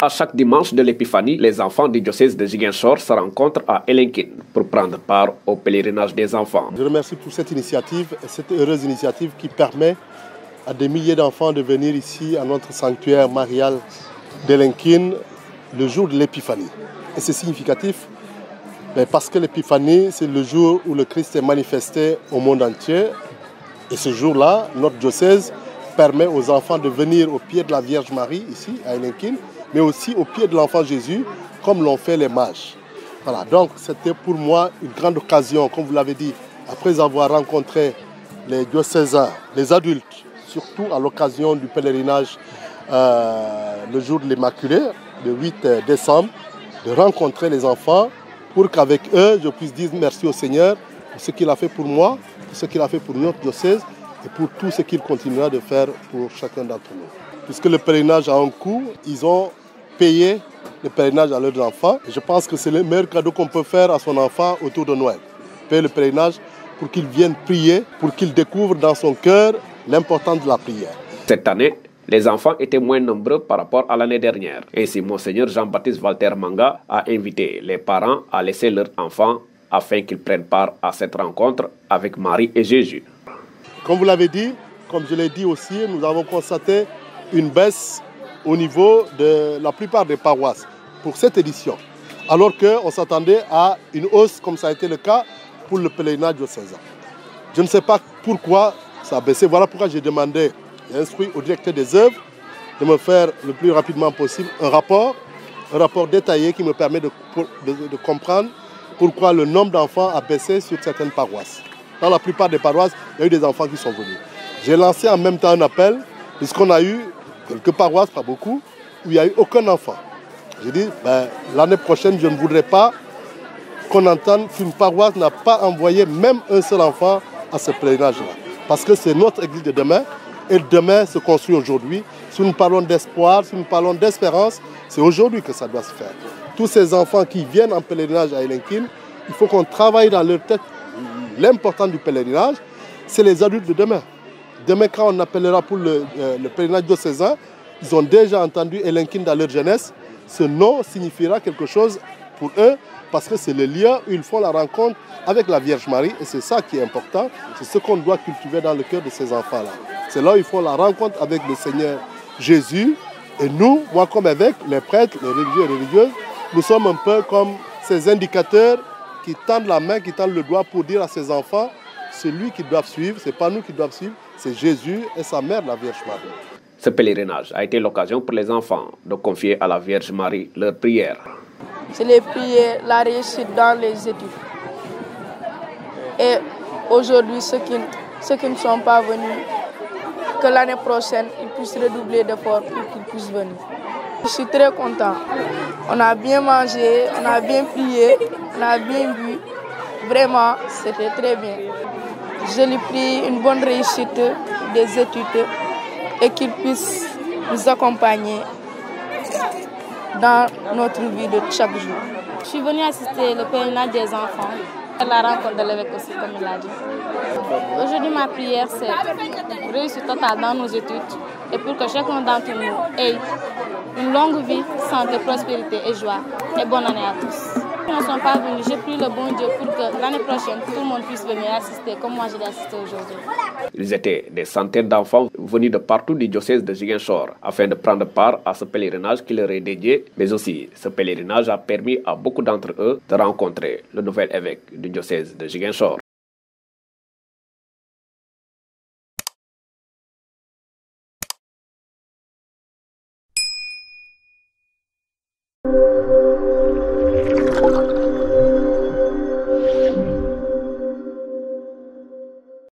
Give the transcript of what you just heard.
à chaque dimanche de l'Épiphanie, les enfants du diocèse de Ziguinchor se rencontrent à Elinkine pour prendre part au pèlerinage des enfants. Je remercie pour cette initiative, cette heureuse initiative qui permet à des milliers d'enfants de venir ici à notre sanctuaire marial d'Elinkine le jour de l'Épiphanie. Et c'est significatif parce que l'Épiphanie, c'est le jour où le Christ est manifesté au monde entier. Et ce jour-là, notre diocèse permet aux enfants de venir au pied de la Vierge Marie, ici, à Elinkine, mais aussi au pied de l'enfant Jésus, comme l'ont fait les mages. Voilà, donc c'était pour moi une grande occasion, comme vous l'avez dit, après avoir rencontré les diocésains, les adultes, surtout à l'occasion du pèlerinage le jour de l'Immaculée, le 8 décembre, de rencontrer les enfants pour qu'avec eux, je puisse dire merci au Seigneur pour ce qu'il a fait pour moi, pour ce qu'il a fait pour notre diocèse, et pour tout ce qu'il continuera de faire pour chacun d'entre nous. Puisque le pèlerinage a un coût, ils ont payé le pèlerinage à leurs enfants. Et je pense que c'est le meilleur cadeau qu'on peut faire à son enfant autour de Noël. Payer le pèlerinage pour qu'il vienne prier, pour qu'il découvre dans son cœur l'importance de la prière. Cette année, les enfants étaient moins nombreux par rapport à l'année dernière. Ainsi, Monseigneur Jean-Baptiste Walter Manga a invité les parents à laisser leurs enfants afin qu'ils prennent part à cette rencontre avec Marie et Jésus. Comme vous l'avez dit, comme je l'ai dit aussi, nous avons constaté une baisse au niveau de la plupart des paroisses pour cette édition. Alors qu'on s'attendait à une hausse, comme ça a été le cas pour le pèlerinage diocésain. Je ne sais pas pourquoi ça a baissé. Voilà pourquoi j'ai demandé, j'ai instruit au directeur des œuvres de me faire le plus rapidement possible un rapport détaillé qui me permet de comprendre pourquoi le nombre d'enfants a baissé sur certaines paroisses. Dans la plupart des paroisses, il y a eu des enfants qui sont venus. J'ai lancé en même temps un appel, puisqu'on a eu quelques paroisses, pas beaucoup, où il n'y a eu aucun enfant. J'ai dit, l'année prochaine, je ne voudrais pas qu'on entende qu'une paroisse n'a pas envoyé même un seul enfant à ce pèlerinage-là. Parce que c'est notre église de demain, et demain se construit aujourd'hui. Si nous parlons d'espoir, si nous parlons d'espérance, c'est aujourd'hui que ça doit se faire. Tous ces enfants qui viennent en pèlerinage à Elinkine, il faut qu'on travaille dans leur tête. L'important du pèlerinage, c'est les adultes de demain. Demain, quand on appellera pour le pèlerinage diocésain, ils ont déjà entendu Elinkine dans leur jeunesse. Ce nom signifiera quelque chose pour eux parce que c'est le lieu où ils font la rencontre avec la Vierge Marie. Et c'est ça qui est important. C'est ce qu'on doit cultiver dans le cœur de ces enfants-là. C'est là où ils font la rencontre avec le Seigneur Jésus. Et nous, moi comme évêque, les prêtres, les religieux et les religieuses, nous sommes un peu comme ces indicateurs qui tendent la main, qui tendent le doigt pour dire à ses enfants, c'est lui qu'ils doivent suivre, ce n'est pas nous qui doivent suivre, c'est Jésus et sa mère, la Vierge Marie. Ce pèlerinage a été l'occasion pour les enfants de confier à la Vierge Marie leurs prières. C'est les prières, la réussite dans les études. Et aujourd'hui, ceux qui ne sont pas venus, que l'année prochaine, ils puissent redoubler d'efforts pour qu'ils puissent venir. Je suis très content. On a bien mangé, on a bien prié, on a bien bu. Vraiment, c'était très bien. Je lui prie une bonne réussite des études et qu'il puisse nous accompagner dans notre vie de chaque jour. Je suis venue assister au pèlerinage des enfants, la rencontre de l'évêque aussi, comme il l'a dit. Aujourd'hui, ma prière, c'est réussite totale dans nos études et pour que chacun d'entre nous ait une longue vie, santé, prospérité et joie. Et bonne année à tous. Ils ne sont pas venus. J'ai prié le bon Dieu pour que l'année prochaine, tout le monde puisse venir assister comme moi j'ai assisté aujourd'hui. Ils étaient des centaines d'enfants venus de partout du diocèse de Ziguinchor afin de prendre part à ce pèlerinage qui leur est dédié. Mais aussi, ce pèlerinage a permis à beaucoup d'entre eux de rencontrer le nouvel évêque du diocèse de Ziguinchor.